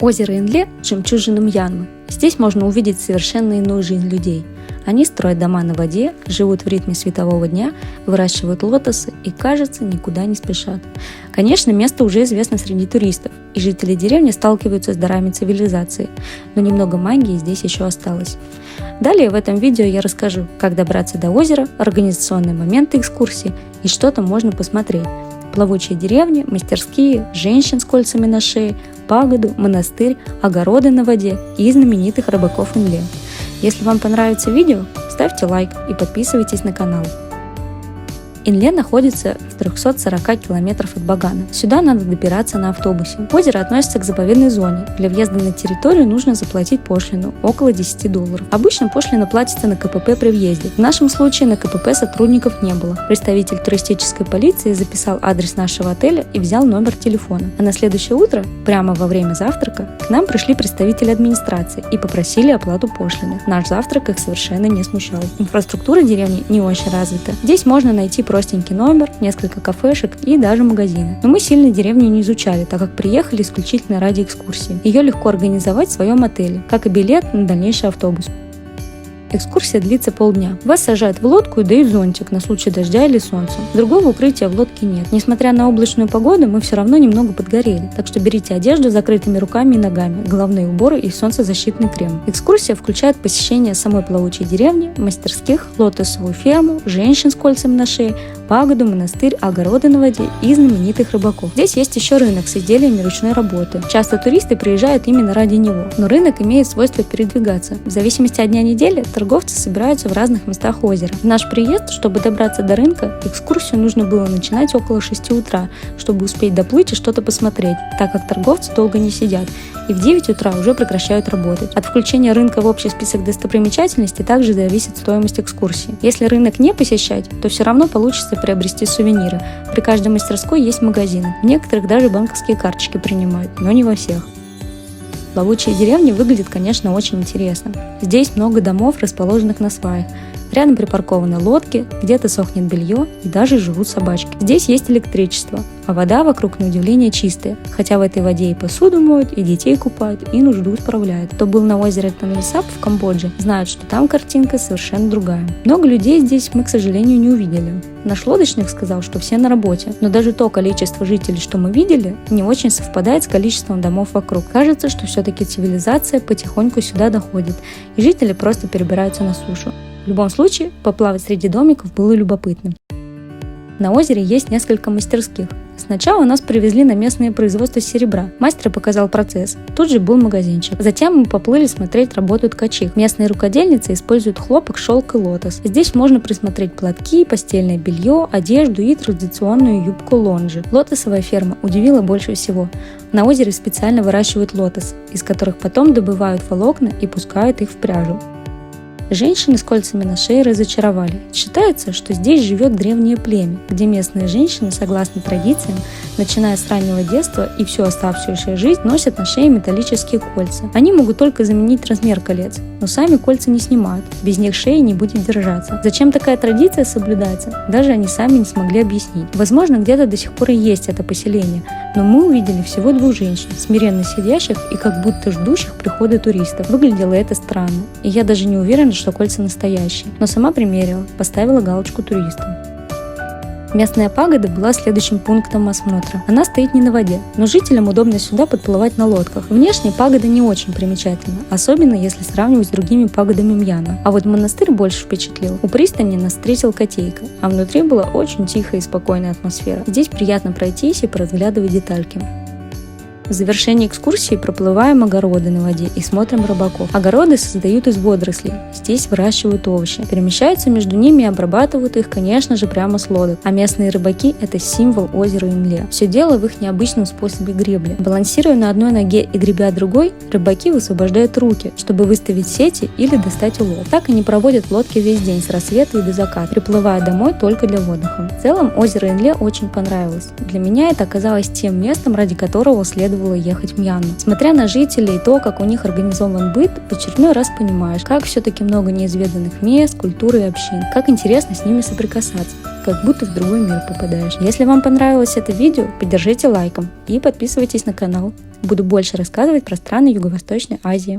Озеро Инле – жемчужина Мьянмы. Здесь можно увидеть совершенно иную жизнь людей. Они строят дома на воде, живут в ритме светового дня, выращивают лотосы и, кажется, никуда не спешат. Конечно, место уже известно среди туристов, и жители деревни сталкиваются с дарами цивилизации, но немного магии здесь еще осталось. Далее в этом видео я расскажу, как добраться до озера, организационные моменты экскурсии и что там можно посмотреть. Плавучие деревни, мастерские, женщин с кольцами на шее, пагоду, монастырь, огороды на воде и знаменитых рыбаков Инле. Если вам понравится видео, ставьте лайк и подписывайтесь на канал. Инле находится в 340 километров от Багана. Сюда надо добираться на автобусе. Озеро относится к заповедной зоне. Для въезда на территорию нужно заплатить пошлину – около $10. Обычно пошлина платится на КПП при въезде. В нашем случае на КПП сотрудников не было. Представитель туристической полиции записал адрес нашего отеля и взял номер телефона. А на следующее утро, прямо во время завтрака, к нам пришли представители администрации и попросили оплату пошлины. Наш завтрак их совершенно не смущал. Инфраструктура деревни не очень развита. Здесь можно найти простенький номер, несколько кафешек и даже магазины. Но мы сильно деревню не изучали, так как приехали исключительно ради экскурсии. Ее легко организовать в своем отеле, как и билет на дальнейший автобус. Экскурсия длится полдня. Вас сажают в лодку и дают зонтик на случай дождя или солнца. Другого укрытия в лодке нет. Несмотря на облачную погоду, мы все равно немного подгорели. Так что берите одежду с закрытыми руками и ногами, головные уборы и солнцезащитный крем. Экскурсия включает посещение самой плавучей деревни, мастерских, лотосовую ферму, женщин с кольцами на шее, пагоду, монастырь, огороды на воде и знаменитых рыбаков. Здесь есть еще рынок с изделиями ручной работы. Часто туристы приезжают именно ради него. Но рынок имеет свойство передвигаться. В зависимости от дня недели торговцы собираются в разных местах озера. В наш приезд, чтобы добраться до рынка, экскурсию нужно было начинать около 6 утра, чтобы успеть доплыть и что-то посмотреть, так как торговцы долго не сидят и в 9 утра уже прекращают работать. От включения рынка в общий список достопримечательностей также зависит стоимость экскурсии. Если рынок не посещать, то все равно получится приобрести сувениры. При каждой мастерской есть магазины. В некоторых даже банковские карточки принимают, но не во всех. Плавучие деревни выглядят, конечно, очень интересно. Здесь много домов, расположенных на сваях. Рядом припаркованы лодки, где-то сохнет белье и даже живут собачки. Здесь есть электричество, а вода вокруг на удивление чистая, хотя в этой воде и посуду моют, и детей купают, и нужду справляют. Кто был на озере Тонлесап в Камбодже, знает, что там картинка совершенно другая. Много людей здесь мы, к сожалению, не увидели. Наш лодочник сказал, что все на работе, но даже то количество жителей, что мы видели, не очень совпадает с количеством домов вокруг. Кажется, что все-таки цивилизация потихоньку сюда доходит, и жители просто перебираются на сушу. В любом случае, поплавать среди домиков было любопытным. На озере есть несколько мастерских. Сначала нас привезли на местное производство серебра. Мастер показал процесс. Тут же был магазинчик. Затем мы поплыли смотреть работу ткачих. Местные рукодельницы используют хлопок, шелк и лотос. Здесь можно присмотреть платки, постельное белье, одежду и традиционную юбку лонжи. Лотосовая ферма удивила больше всего. На озере специально выращивают лотос, из которых потом добывают волокна и пускают их в пряжу. Женщины с кольцами на шее разочаровали. Считается, что здесь живет древнее племя, где местные женщины, согласно традициям, начиная с раннего детства и всю оставшуюся жизнь, носят на шее металлические кольца. Они могут только заменить размер колец, но сами кольца не снимают, без них шея не будет держаться. Зачем такая традиция соблюдается, даже они сами не смогли объяснить. Возможно, где-то до сих пор и есть это поселение, но мы увидели всего 2 женщин, смиренно сидящих и как будто ждущих прихода туристов. Выглядело это странно, и я даже не уверена, что кольца настоящие, но сама примерила, поставила галочку туристам. Местная пагода была следующим пунктом осмотра. Она стоит не на воде, но жителям удобно сюда подплывать на лодках. Внешне пагода не очень примечательна, особенно если сравнивать с другими пагодами Мьянмы. А вот монастырь больше впечатлил. У пристани нас встретил котейка, а внутри была очень тихая и спокойная атмосфера. Здесь приятно пройтись и поразглядывать детальки. В завершении экскурсии проплываем огороды на воде и смотрим рыбаков. Огороды создают из водорослей. Здесь выращивают овощи. Перемещаются между ними и обрабатывают их, конечно же, прямо с лодок. А местные рыбаки – это символ озера Инле. Все дело в их необычном способе гребли. Балансируя на одной ноге и гребя другой, рыбаки высвобождают руки, чтобы выставить сети или достать улов. Так они проводят в лодке весь день с рассвета и до заката, приплывая домой только для отдыха. В целом, озеро Инле очень понравилось. Для меня это оказалось тем местом, ради которого следовало стоило ехать в Мьянму. Смотря на жителей и то, как у них организован быт, в очередной раз понимаешь, как все-таки много неизведанных мест, культуры и общин, как интересно с ними соприкасаться, как будто в другой мир попадаешь. Если вам понравилось это видео, поддержите лайком и подписывайтесь на канал. Буду больше рассказывать про страны Юго-Восточной Азии.